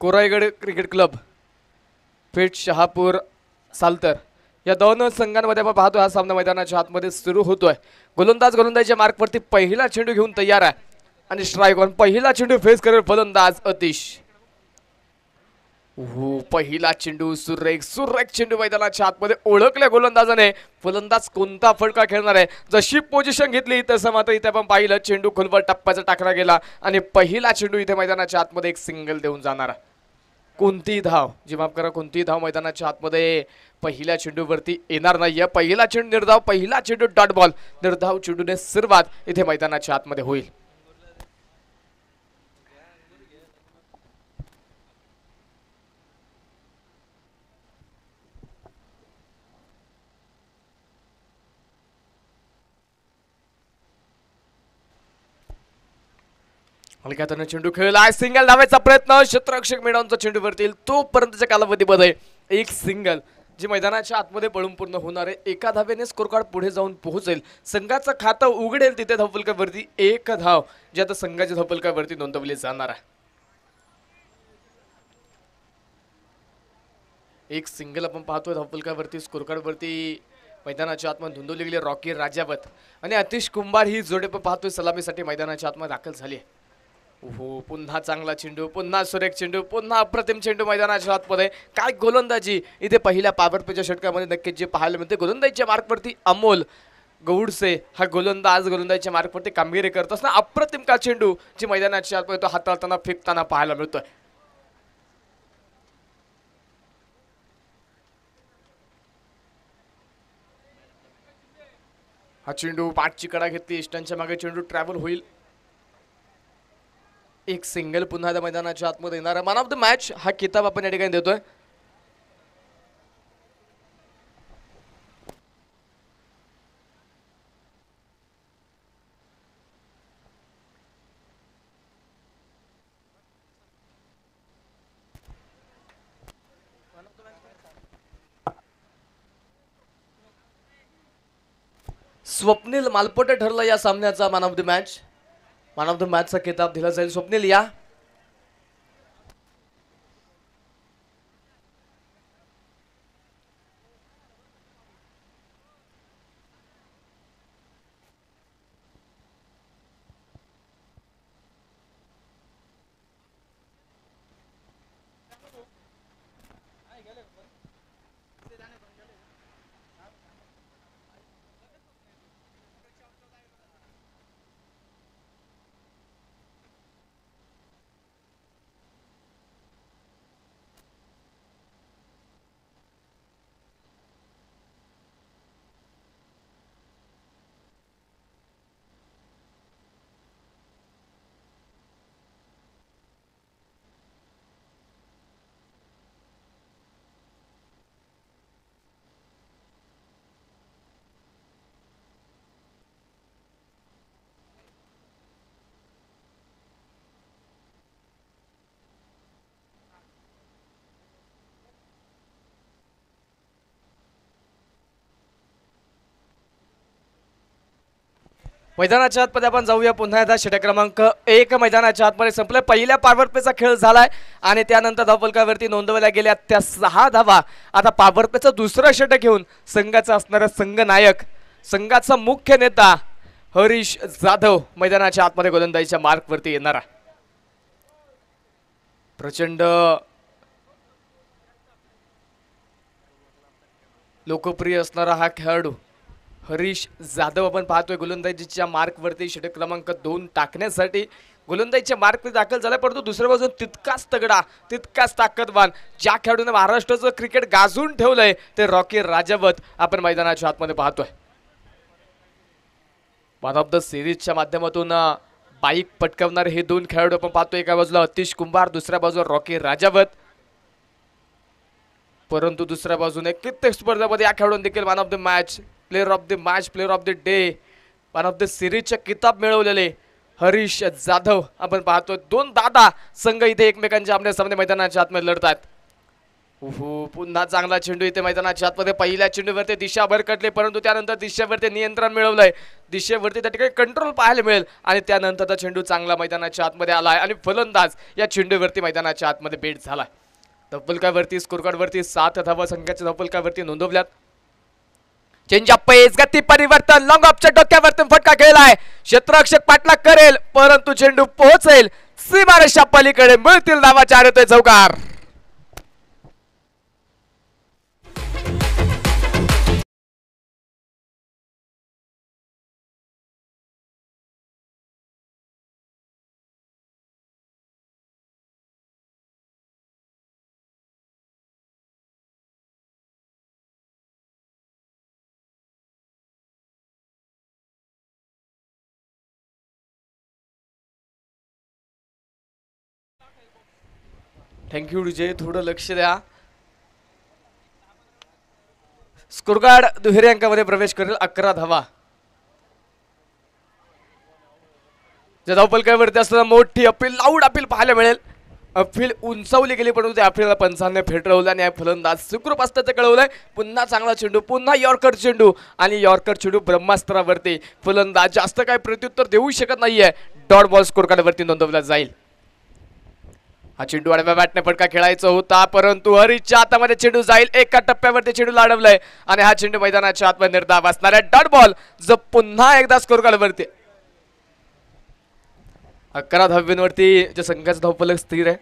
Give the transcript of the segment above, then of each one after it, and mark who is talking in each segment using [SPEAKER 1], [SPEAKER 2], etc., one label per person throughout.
[SPEAKER 1] Koraigad cricket club पेठ शहापूर सालतर या दोन संघांमध्ये आपण पाहतो हा सामना मैदानाच्या आतमध्ये सुरू होतोय। गोलंदाजच्या मार्कवरती पहिला चेंडू घेऊन तयार आहे आणि स्ट्राइक वन पहिला चेंडू फेस करेल फलंदाज अतिश। पहिला चेंडू सुरेख चेंडू मैदानाच्या आतमध्ये ओळखल्या गोलंदाजाने। फलंदाज कोणता फटका खेळणार आहे जशी पोझिशन घेतली तसं मात्र इथे आपण पाहिलं चेंडू खोलवर टप्प्याचा टाकला गेला आणि पहिला चेंडू इथे मैदानाच्या आतमध्ये एक सिंगल देऊन जाणार। कोणती धाव जी माफ करा कोणती धाव मैदानाच्या आतमध्ये पहिल्या चेंडूवरती येणार नाहीये। पहिला चेंडू निर्धाव पहिला चेंडू डॉट बॉल निर्धाव चेंडूने सुरुवात इथे मैदानाच्या आतमध्ये होईल। हलक्यातून चेंडू खेळला सिंगल धावायचा प्रयत्न क्षेत्ररक्षक मेडाऊनचा चेंडू वरती तोपर्यंतच्या कालावधीमध्ये एक सिंगल जी मैदानाच्या आतमध्ये पळून पूर्ण होणार आहे। एका धावेने स्कोर कार्ड पुढे जाऊन पोहोचेल संघाचं खातं उघडेल तिथे धावफलकावरती एक धाव जी आता संघाच्या धावफलकावरती नोंदवली जाणार आहे। एक सिंगल आपण पाहतोय धावफलकावरती स्कोर कार्ड वरती मैदानाच्या आतमध्ये नोंदवली गेली रॉकी राजावत आणि अतिश कुंभार ही जोडी आपण पाहतोय सलामीसाठी मैदानाच्या आतमध्ये दाखल झाली आहे। पुन्हा चांगला चेंडू पुन्हा सुरेख चेंडू पुन्हा अप्रतिम चेंडू मैदानाच्या आतमध्ये काय गोलंदाजी इथे पहिल्या पॉवर प्लेच्या षटकामध्ये नक्कीच जे पाहायला मिळते। गोलंदाजीच्या मार्कवरती अमोल गौडसे हा गोलंदाजीच्या मार्कवरती कामगिरी करत असताना अप्रतिम का चेंडू जी मैदानाच्या आतमध्ये तो हाताळताना फेकताना पाहायला मिळतोय। हा चेंडू पाठची कडा घेतली इष्टांच्या मागे चेंडू ट्रॅव्हल होईल। एक सिंगल पुन्हा त्या मैदानाच्या आतमध्ये येणार मॅन ऑफ द मॅच हा किताब आपण या ठिकाणी देतोय। स्वप्नील मालपोटे ठरला या सामन्याचा man of the match. Man of the मॅचचा किताब दिला जाईल स्वप्नील या। मैदानाच्या आतमध्ये आपण जाऊया पुन्हा एकदा षटक क्रमांक 1 मैदानाच्या आतमध्ये संपले। पहिल्या पॉवर प्लेचा खेळ झालाय आणि त्यानंतर धावफलकावरती नोंदवल्या गेल्या त्या 6 धावा। आता पॉवर प्लेचं दुसरं षटक घेऊन संघाचा असणारा संघ नायक संघाचा मुख्य नेता हरीश जाधव मैदानाच्या आतमध्ये गोलंदाजीच्या मार्कवरती येणार आहे। प्रचंड लोकप्रिय असणारा हा खेळाडू हरीश जाधव आपण पाहतोय गोलंदाजीच्या मार्कवरती षटक क्रमांक 2 टाकण्यासाठी गोलंदाजीच्या मार्कवरती दाखल झाला। परंतु दुसऱ्या बाजून तितकाच तगडा तितकाच ताकदवान ज्या खेळाडूने महाराष्ट्राचं क्रिकेट गाजून ठेवलंय ते रॉकी राजावत आपण मैदानाच्या आतमध्ये पाहतोय। वन ऑफ द सिरीजच्या माध्यमातून बाईक पटकावणारे हे दोन खेळाडू आपण पाहतोय। एका बाजूला अतिश कुंभार दुसऱ्या बाजूला रॉकी राजावत। परंतु दुसऱ्या बाजूने कित्येक स्पर्धामध्ये या खेळाडूंनी देखील one of the match player of the match player of the day one of the सिरीजचे किताब मिळवलेले हरीश जाधव आपण पाहतोय। दोन दादा संघ इथे एकमेकांच्या आमने सामने मैदानाच्या आतमध्ये लढतात। पुन्हा चांगला चेंडू इथे मैदानाच्या आतमध्ये पहिल्या चेंडूवरती दिशा भरकटले, परंतु त्यानंतर दिशेवरती नियंत्रण मिळवलंय. दिशेवरती त्या ठिकाणी कंट्रोल पाहायला मिळेल आणि त्यानंतरचा चेंडू चांगला मैदानाच्या आतमध्ये आलाय आणि फलंदाज या चेंडूवरती मैदानाच्या आतमध्ये बेट झालाय. धप्पलकावरती स्कोरकार्डवरती 7 धावा संघाच्या धप्पलकावरती नोंदवल्यात. चेंज अप पेस, गती परिवर्तन, लॉंग ऑफच्या डोक्यावरती फटका खेळलाय. क्षेत्ररक्षक पाठलाग करेल, परंतु चेंडू पोहोचेल सीमारेषा पलीकडे. मिळतील धावा, 4 येतोय चौकार. थँक्यू विजय, थोडं लक्ष द्या. स्कोरकार्ड दुहेरी अंकामध्ये प्रवेश करेल. 11 धावा. धावपलकावरती असताना मोठी अपील, लाऊड अपील पाहायला मिळेल. अपील उंचावली गेली, परंतु त्या अपीलला पंचांनी फेटाळलं आणि फलंदाज सुखरूप असल्याचं कळवलंय. पुन्हा चांगला चेंडू, पुन्हा यॉर्कर चेंडू आणि यॉर्कर चेंडू ब्रह्मास्त्रावरती. फलंदाज जास्त काय प्रत्युत्तर देऊ शकत नाहीये. डॉट बॉल स्कोरकार्डवरती नोंदवला जाईल. हा चेंडू आडव्या बॅटने फटका खेळायचा होता, परंतु हरीच्या हातामध्ये चेंडू जाईल. एका टप्प्यावरती चेंडू लाडवलाय आणि हा चेंडू मैदानाच्या आतमध्ये निर्धाव असणार आहे. डॉट बॉल जो पुन्हा एकदा स्कोरकार्डवरती. 11 धाव्यांवरती जे संघाचा धावफलक स्थिर आहे.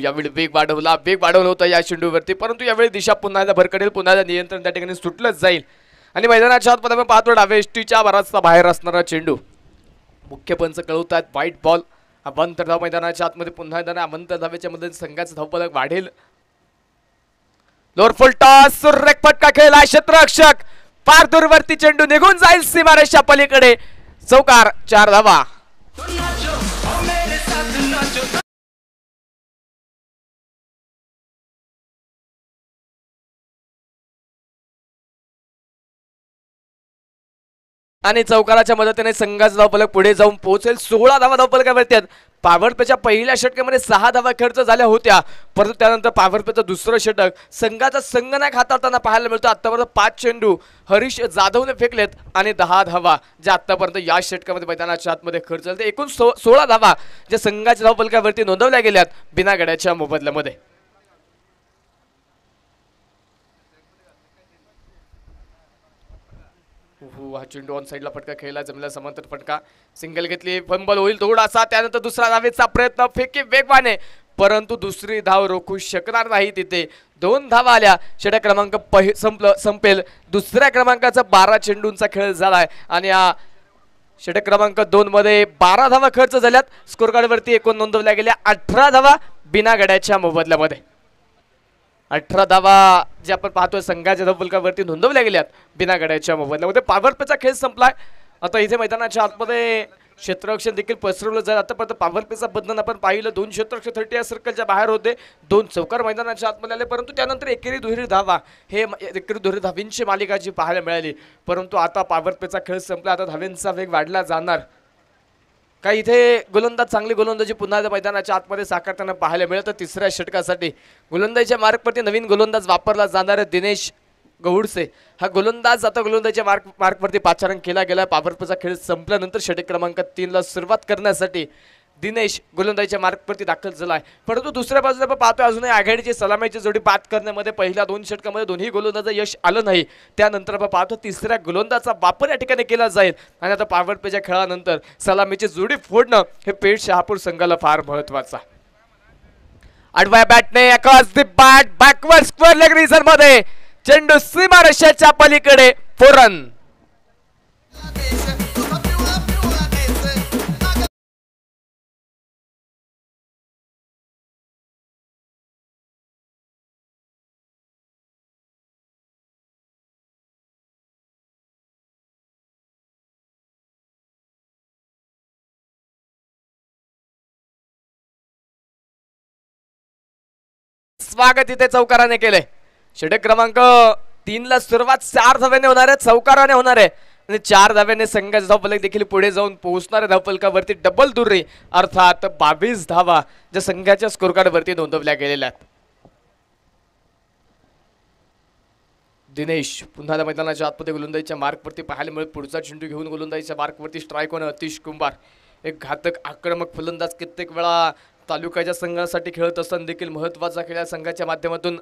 [SPEAKER 1] यावेळी वेग वाढवला होता या चेंडूवरती, परंतु यावेळी दिशा पुन्हा एकदा भरकडेल. पुन्हा एकदा नियंत्रण त्या ठिकाणी सुटलंच जाईल आणि मैदानाच्या आतमध्ये आपण पाहतो डावेष्टीच्या बराचसा बाहेर असणारा चेंडू. मुख्य पंच कळवतात व्हाईट बॉल. अवंतर धाव मैदानाच्या आतमध्ये पुन्हा एकदा अवंतर धावेच्या मध्ये संघाचं धावफलक वाढेल. लोअर फुल टॉस, सुरेख फटका खेळला. क्षेत्ररक्षक पार दूरवरती चेंडू निघून जाईल सीमारेषा पलीकडे. चौकार, 4 धावा. आणि चौकाराच्या मदतीने संघाचा धावफलक पुढे जाऊन पोहोचेल. 16 धावा धावफलकावरती आहेत. पॉवर प्लेच्या पहिल्या षटकामध्ये 6 धावा खर्च झाल्या होत्या, परंतु त्यानंतर पॉवर प्लेचं दुसरं षटक संघाचा संघनायक हाताळताना पाहायला मिळतो. आतापर्यंत 5 चेंडू हरीश जाधवने फेकलेत आणि 10 धावा ज्या आतापर्यंत या षटकामध्ये मैदानाच्या आतमध्ये खर्च झाले. एकूण 16 धावा ज्या संघाच्या धावफलकावरती नोंदवल्या गेल्यात बिना गड्याच्या मोबदल्यामध्ये. हा चेंडू ऑन साइडला फटका खेळला, जमला समांतर फटका. सिंगल घेतली, फंबल होईल थोडासा. त्यानंतर दुसरा धावेचा प्रयत्न, फेकी वेगवाने, परंतु दुसरी धाव रोखू शकणार नाही. तिथे 2 धावा आल्या. षटक क्रमांक संपेल. दुसऱ्या क्रमांकाचा 12 चेंडूंचा खेळ झालाय आणि या षटक क्रमांक 2 मध्ये 12 धावा खर्च झाल्यात. स्कोरकार्डवरती एकूण नोंदवल्या गेल्या 18 धावा बिना गड्याच्या मोबदल्यामध्ये. 18 धावा जे आपण पाहतोय संघाच्या धावफलकावरती नोंदवल्या गेल्यात बिना गड्याच्या मोबदल्यामध्ये. पॉवर प्लेचा खेळ संपलाय. आता इथे मैदानाच्या आतमध्ये क्षेत्ररक्षण देखील पसरवलं जाईल. आतापर्यंत पॉवर प्लेचा बंधन आपण पाहिलं. 2 क्षेत्ररक्षक 30 सर्कलच्या बाहेर होते, 2 चौकार मैदानाच्या आतमध्ये आले, परंतु त्यानंतर एकेरी दुहेरी धावा, हे एकेरी दुहेरी धावींची मालिका जी पाहायला मिळाली. परंतु आता पॉवर प्लेचा खेळ संपला. आता धावेंचा वेग वाढला जाणार. काही इथे गोलंदाज, चांगली गोलंदाजी पुन्हा मैदानाच्या आतमध्ये साकारताना पाहायला मिळतं. तिसऱ्या षटकासाठी गोलंदाजीच्या मार्कवरती नवीन गोलंदाज वापरला जाणार आहे दिनेश गौडसे. हा गोलंदाज आता गोलंदाजीच्या मार्कवरती पाचारण केला गेला. पॉवर प्लेचा खेळ संपल्यानंतर षटक क्रमांक 3 ला सुरुवात करण्यासाठी दिनेश गोलंदाजीच्या मार्कवरती दाखल झालाय. परंतु दुसऱ्या बाजूला आपण पाहतोय अजूनही आघाडीची सलामीची जोडी बाद करण्यामध्ये पहिल्या 2 षटकामध्ये दोन्ही गोलंदाज यश आलं नाही. त्यानंतर आपण पाहतो तिसऱ्या गोलंदाजाचा वापर या ठिकाणी केला जाईल आणि आता पॉवर प्लेच्या खेळानंतर सलामीची जोडी फोडणं हे पेठ शहापूर संघाला फार महत्वाचं. आडव्या बॅटने across the bat, backward square leg region मध्ये चेंडू सीमारेषेच्या पलीकडे. 4 रन. स्वागत इथे चौकाराने केले. षटक क्रमांक 3 ला सुरुवात 4 धाव्याने होणार आहे, चौकाराने होणार आहे. आणि 4 धाव्याने संघाचा धावफलक देखील पुढे जाऊन पोहोचणाऱ्या धावफलकावरती डबल दुर्री अर्थात 22 धावा ज्या संघाच्या स्कोर कार्ड वरती नोंदवल्या गेलेल्या आहेत. दिनेश पुन्हा मैदानाच्या आतमध्ये गोलंदाजीच्या मार्कवरती पाहायला मिळत. पुढचा चेंडू घेऊन गोलंदाजीच्या मार्कवरती स्ट्राईक होणं. अतिश कुंभार एक घातक आक्रमक फलंदाज, कित्येक वेळा तालुक्याच्या संघासाठी खेळत असताना देखील महत्वाचा खेळ संघाच्या माध्यमातून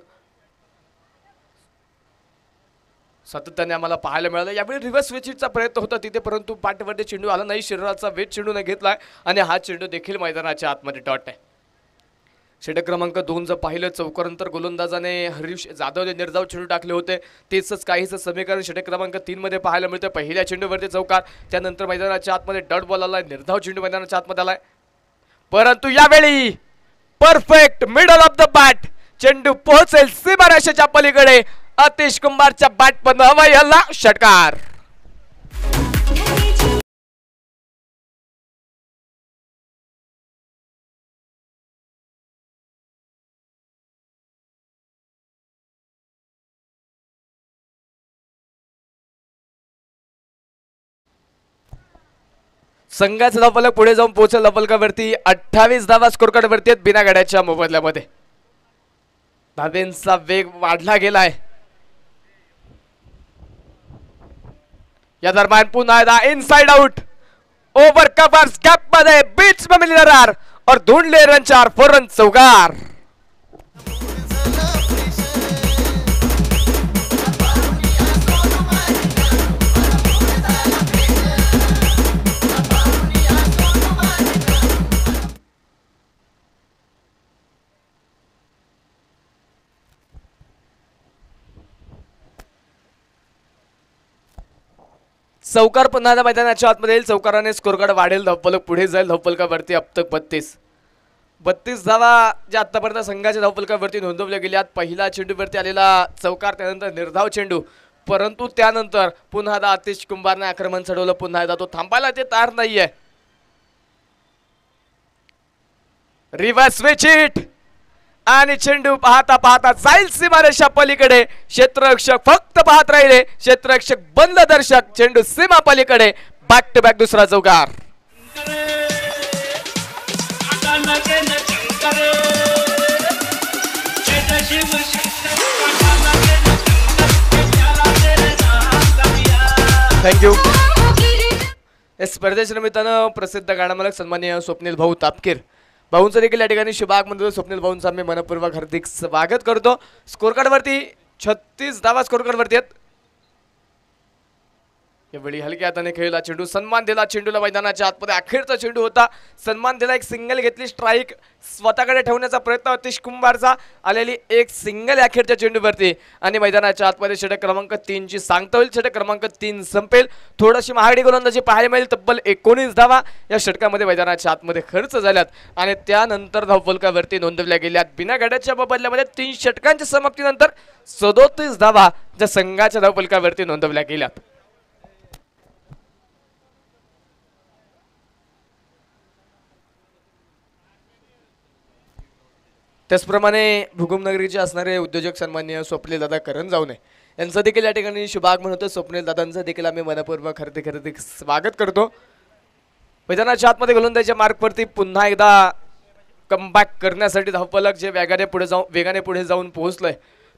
[SPEAKER 1] सातत्याने आम्हाला पाहायला मिळालं. यावेळी रिव्हर्स स्विचिंगचा प्रयत्न होता तिथे, परंतु पाठवरती चेंडू आला नाही. शरीराचा वेध चेंडूने घेतलाय आणि हा चेंडू देखील मैदानाच्या आतमध्ये डॉट आहे. षटक क्रमांक 2 जर पाहिलं चौकारानंतर गोलंदाजाने हरीश जाधवने निर्धाव चेंडू टाकले होते. तेच काहीच समीकरण षटक क्रमांक 3 मध्ये पाहायला मिळतं. पहिल्या चेंडूवरती चौकार, त्यानंतर मैदानाच्या आतमध्ये डॉट बॉल आलाय. निर्धाव चेंडू मैदानाच्या आतमध्ये आलाय, परंतु यावेळी perfect middle of the bat चेंडू पोहोचेल सीमारेषेच्या पलीकडे. अतिश कुंभारच्या बॅट पण हवाई हल्ला, षटकार. संघाचा धावफलक पुढे जाऊन पोहोचेल धावफलकावरती 28 धावा स्कोर कार्ड वरती आहेत बिना गाड्याच्या मोबदल्यामध्ये. धावेंचा वेग वाढला गेलाय. या दरम्यान पुन्हा एकदा inside out over covers gap मध्ये बीच में मिली दरार और ढूंढ ले रन 4 4 रन चौकार. चौकार पुन्हा मैदानाच्या आतमध्ये येईल. चौकाराने स्कोर कार्ड वाढेल, धावफलक पुढे जाईल. धावफलकावरती अब तक 32 धावा ज्या आतापर्यंत संघाच्या धावफलकावरती नोंदवल्या गेल्या. पहिला चेंडूवरती आलेला चौकार, त्यानंतर निर्धाव चेंडू, परंतु त्यानंतर पुन्हा एकदा अतिश कुंभारने आक्रमण चढवलं. पुन्हा एकदा तो थांबायला ते तयार नाहीये. रिव्हर्स स्विच हिट आणि चेंडू पाहता पाहता जाईल सीमारेषा पलीकडे. क्षेत्ररक्षक फक्त पाहत राहिले, क्षेत्ररक्षक बंद दर्शक. चेंडू सीमा पलीकडे, बॅक टू बॅक दुसरा चौकार. थँक्यू. स्पर्धेच्या निमित्तानं प्रसिद्ध गाणामालक सन्माननीय स्वप्नील भाऊ तापकीर भाऊंचं देखील या ठिकाणी शुभागमन. स्वप्नील भाऊंचं आम्ही मनपूर्वक हार्दिक स्वागत करतो. स्कोर कार्ड वरती 36 धावा स्कोर कार्ड वरती आहेत. यावेळी हलक्या हाताने खेळला चेंडू, सन्मान दिला चेंडूला. मैदानाच्या आतमध्ये अखेरचा चेंडू होता, सन्मान दिला. एक सिंगल घेतली, स्ट्राईक स्वतःकडे ठेवण्याचा प्रयत्न अतिश कुंभारचा. आलेली एक सिंगल अखेरच्या चेंडूवरती आणि मैदानाच्या आतमध्ये षटक क्रमांक 3 ची सांगता होईल. षटक क्रमांक 3 संपेल. थोडीशी महागडी गोलंदाजी पाहायला मिळेल. तब्बल 19 धावा या षटकामध्ये मैदानाच्या आतमध्ये खर्च झाल्यात आणि त्यानंतर धावफलकावरती नोंदवल्या गेल्यात. बिना गाड्याच्या बदल्यामध्ये 3 षटकांच्या समाप्तीनंतर 37 धावा ज्या संघाच्या धावफलकावरती नोंदवल्या गेल्यात. त्याचप्रमाणे भूगुमनगरीचे असणारे उद्योजक सन्माननीय स्वप्नील दादा करंजावणे यांचं देखील या ठिकाणी शुभागमन होतं. स्वप्नील दादांचं देखील आम्ही मनपूर्वक हार्दिक स्वागत करतो. मैदानाच्या आतमध्ये गोलंदाजीच्या मार्कवरती पुन्हा एकदा कमबॅक करण्यासाठी धावफलक जे वेगाने पुढे जाऊन पोहोचलंय,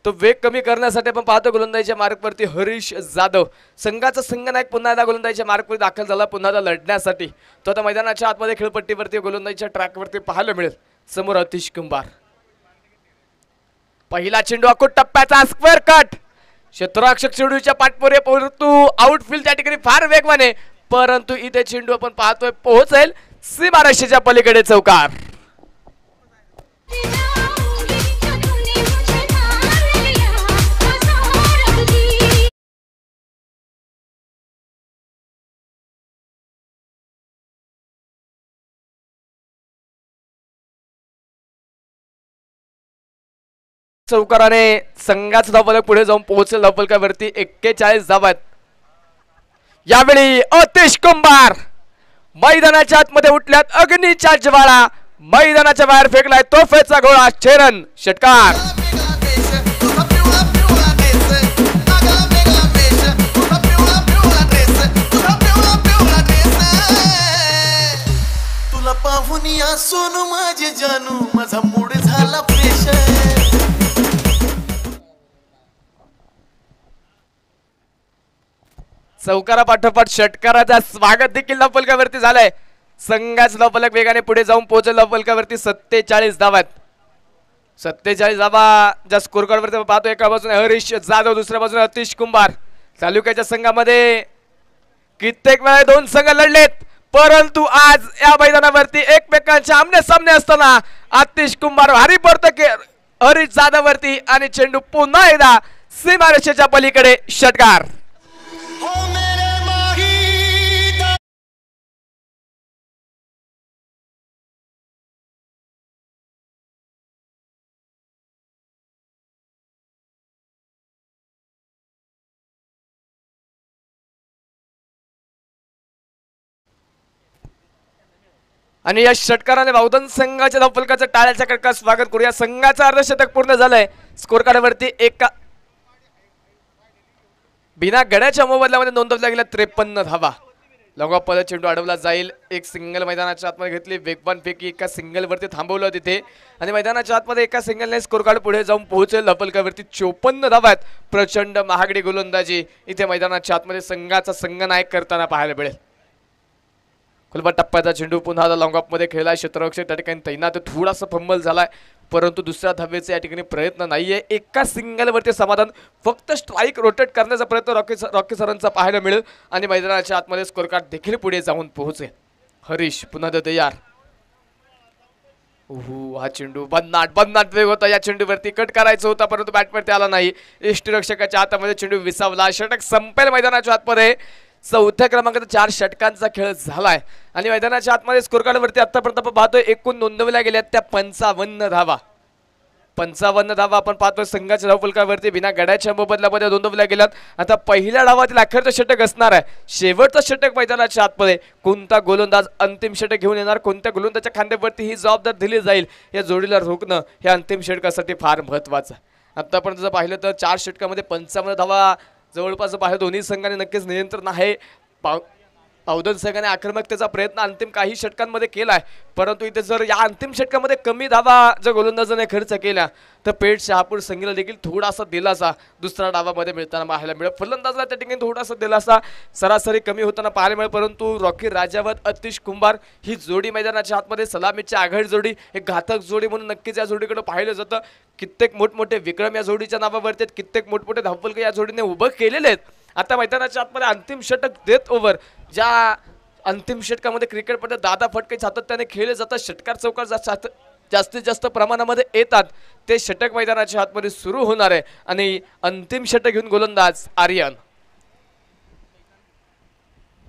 [SPEAKER 1] तो वेग कमी करण्यासाठी आपण पाहतो गोलंदाजीच्या मार्कवरती हरीश जाधव संघाचा संघनायक पुन्हा एकदा गोलंदाजीच्या मार्कवर दाखल झाला. पुन्हा एकदा लढण्यासाठी तो आता मैदानाच्या आतमध्ये खेळपट्टीवरती गोलंदाजीच्या ट्रॅकवरती पाहायला मिळेल. समोर अतिश कुंभार. पहिला चेंडू अकोट टप्प्याचा स्क्वेअर कट, क्षेत्ररक्षक चेंडूच्या पाठपुरे, परंतु आउटफील्ड त्या ठिकाणी फार वेगवाने, परंतु इथे चेंडू आपण पाहतोय पोहोचेल सीमारेषेच्या पलीकडे. चौकार. चौकाराने संघाचा धावफलक पुढे जाऊन पोहोचेल. धावफलकावरती 41 धावा. यावेळी अतिश कुंभार मैदानाच्या आतमध्ये उठल्यात अग्नीच्या ज्वाळा. मैदानाच्या बाहेर फेकलाय तोफेचा गोळा. छेरन, षटकार.
[SPEAKER 2] पाहून या सोनू माझे जानू माझा मूड झाला फ्रेश
[SPEAKER 1] चौकारा पाठोपाठ षटकाराचा स्वागत देखील धावफलकावरती झालाय. संघाच धावफलक वेगाने पुढे जाऊन पोहोचेल. धावफलकावरती 47 धावा 47 धावा ज्या स्कोर कार्ड वरती पाहतो. एका बाजूने हरीश जाधव, दुसऱ्या बाजूने अतिश कुंभार. तालुक्याच्या संघामध्ये कित्येक वेळा दोन संघ लढलेत, परंतु आज या मैदानावरती एकमेकांच्या आमने सामने असताना अतिश कुंभार भारी पडतो हरीश जाधव वरती आणि चेंडू पुन्हा एकदा सीमारेषेच्या पलीकडे षटकार. आणि या षटकाराने बावधन संघाच्या धावफलकाचं टाळ्याच्या कडकात स्वागत करूया. संघाचं अर्धशतक पूर्ण झालंय. स्कोर कार्डवरती एका बिना गड्याच्या मोबदल्यामध्ये नोंदवल्या गेल्या 53 धावा. लॉंगॉपला चेंडू अडवला जाईल. एक सिंगल मैदानाच्या आतमध्ये घेतली. वेगवान पैकी एका सिंगल वरती थांबवलं तिथे आणि मैदानाच्या आतमध्ये एका सिंगलने स्कोर कार्ड पुढे जाऊन पोहोचेल. धावफलकावरती 54 धावा आहेत. प्रचंड महागडी गोलंदाजी इथे मैदानाच्या आतमध्ये संघाचा संघनायक करताना पाहायला मिळेल. खुलबा टप्प्याचा चेंडू पुन्हा लॉंग ऑफ मध्ये खेळला. क्षेत्ररक्षक त्या ठिकाणी तैनात. थोडासा फंबल झालाय, परंतु दुसऱ्या धावेचे या ठिकाणी प्रयत्न नाहीये. एका सिंगलवरती समाधान. फक्त स्ट्राईक रोटेट करण्याचा प्रयत्न रॉकी सरांचा पाहायला मिळेल आणि मैदानाच्या आतमध्ये स्कोर कार्ड देखील पुढे जाऊन पोहोचेल. हरीश पुन्हा तयार. हा चेंडू बदनाट वेग होता. या चेंडूवरती कट करायचा होता, परंतु बॅटवरती आला नाही. यष्टीरक्षकाच्या हातामध्ये चेंडू विसावला. षटक संपेल मैदानाच्या आतमध्ये. चौथ्या क्रमांकाचा 4 षटकांचा खेळ झालाय आणि मैदानाच्या आतमध्ये स्कोर कार्डवरती आतापर्यंत पाहतोय एकूण नोंदवल्या गेल्या त्या 55 धावा. 55 धावा आपण पाहतोय संघाच्या धावफलकावरती बिना गड्याच्या मोबदल्यामध्ये नोंदवल्या गेल्यात. आता पहिल्या डावातील अखेरचं षटक असणार आहे. शेवटचं षटक मैदानाच्या आतमध्ये. कोणता गोलंदाज अंतिम षटक घेऊन येणार, कोणत्या गोलंदाजाच्या खांद्यावरती ही जबाबदार दिली जाईल, या जोडीला रोखणं हे अंतिम षटकासाठी फार महत्वाचं आहे. आतापर्यंत जर पाहिलं तर 4 षटकामध्ये 55 धावा जवळपास बाहेर दोन्ही संघाने नक्कीच नियंत्रण आहे. बावधन संघाने आक्रमकतेचा प्रयत्न अंतिम काही षटकांमध्ये केलाय, परंतु इथे जर या अंतिम षटकामध्ये कमी धावा जर गोलंदाजाने खर्च केला तर पेठ शहापूर संघाला देखील थोडासा दिलासा दुसऱ्या डावामध्ये मिळताना पाहायला मिळेल. फलंदाजाला त्या ठिकाणी थोडासा दिलासा सरासरी कमी होताना पाहायला मिळेल, परंतु रॉकी राजावत अतिश कुंभार ही जोडी मैदानाच्या आतमध्ये सलामीची आघाडी जोडी, एक घातक जोडी म्हणून नक्कीच या जोडीकडे पाहिलं जातं. कित्येक मोठमोठे विक्रम या जोडीच्या नावावरती आहेत. कित्येक मोठमोठे धावफलक या जोडीने उभं केलेले आहेत. आता मैदानाच्या आतमध्ये अंतिम षटक देत ओव्हर ज्या अंतिम षटकामध्ये क्रिकेटमध्ये दादा फटके सातत्याने खेळले जातात, षटकार चौकार जास्तीत जास्त प्रमाणामध्ये येतात, ते षटक मैदानाच्या आतमध्ये सुरू होणार आहे. आणि अंतिम षटक घेऊन गोलंदाज आर्यन.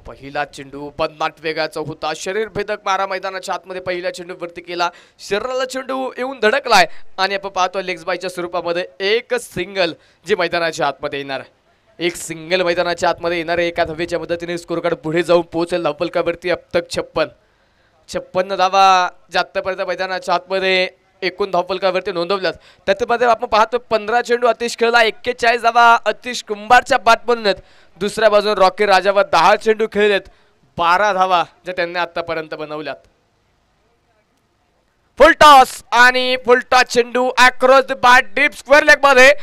[SPEAKER 1] पहिला चेंडू बदनाट वेगाचा होता. शरीर भेदक मारा मैदानाच्या आतमध्ये पहिल्या चेंडूवरती केला. शरीराला चेंडू येऊन धडकलाय आणि आपण पाहतो लेग्स बायच्या स्वरूपामध्ये एक सिंगल जे मैदानाच्या आतमध्ये येणार आहे. एक सिंगल मैदानाच्या आतमध्ये येणार आहे. एका धावेच्या मदतीने स्कोर कार्ड पुढे जाऊन पोहोचेल. धावफलकावरती अब तक 56 धावा ज्या आतापर्यंत मैदानाच्या आतमध्ये एकूण धावफलकावरती नोंदवल्यात. त्याच्यामध्ये आपण पाहतो 15 चेंडू अतिश खेळला. 41 धावा अतिश कुंभारच्या बाट म्हणून आहेत. दुसऱ्या बाजूने रॉकी राजावर 10 चेंडू खेळलेत. 12 धावा ज्या त्यांनी आतापर्यंत बनवल्यात. फुल टॉस आणि फुल टॉस चेंडू across the bat deep square leg मध्ये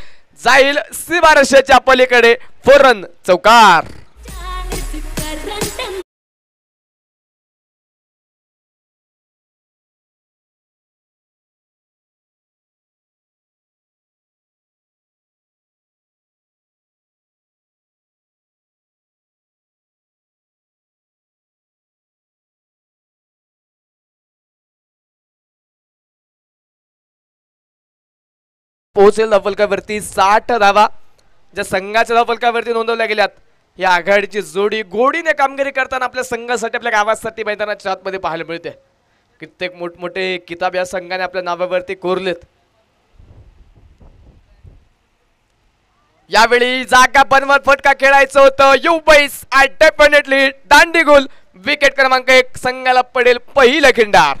[SPEAKER 1] जाईल सीमारेषेच्या पलीकडे. 4 रन चौकार. पोहोचेल धावफलकावरती 60 धावा ज्या संघाच्या धावफलकावरती नोंदवल्या गेल्यात. या आघाडीची जोडी गोडीने कामगिरी करताना आपल्या संघासाठी आपल्या गावासाठी मैदानाच्या आतमध्ये पाहायला मिळते. कित्येक मोठमोठे किताब या संघाने आपल्या नावावरती कोरलेत. यावेळी जागा बनवत फटका खेळायचं होतं. यू बॉईज आर डेफिनेटली दांडी गोल. विकेट क्रमांक 1 संघाला पडेल पहिलं खिंडार.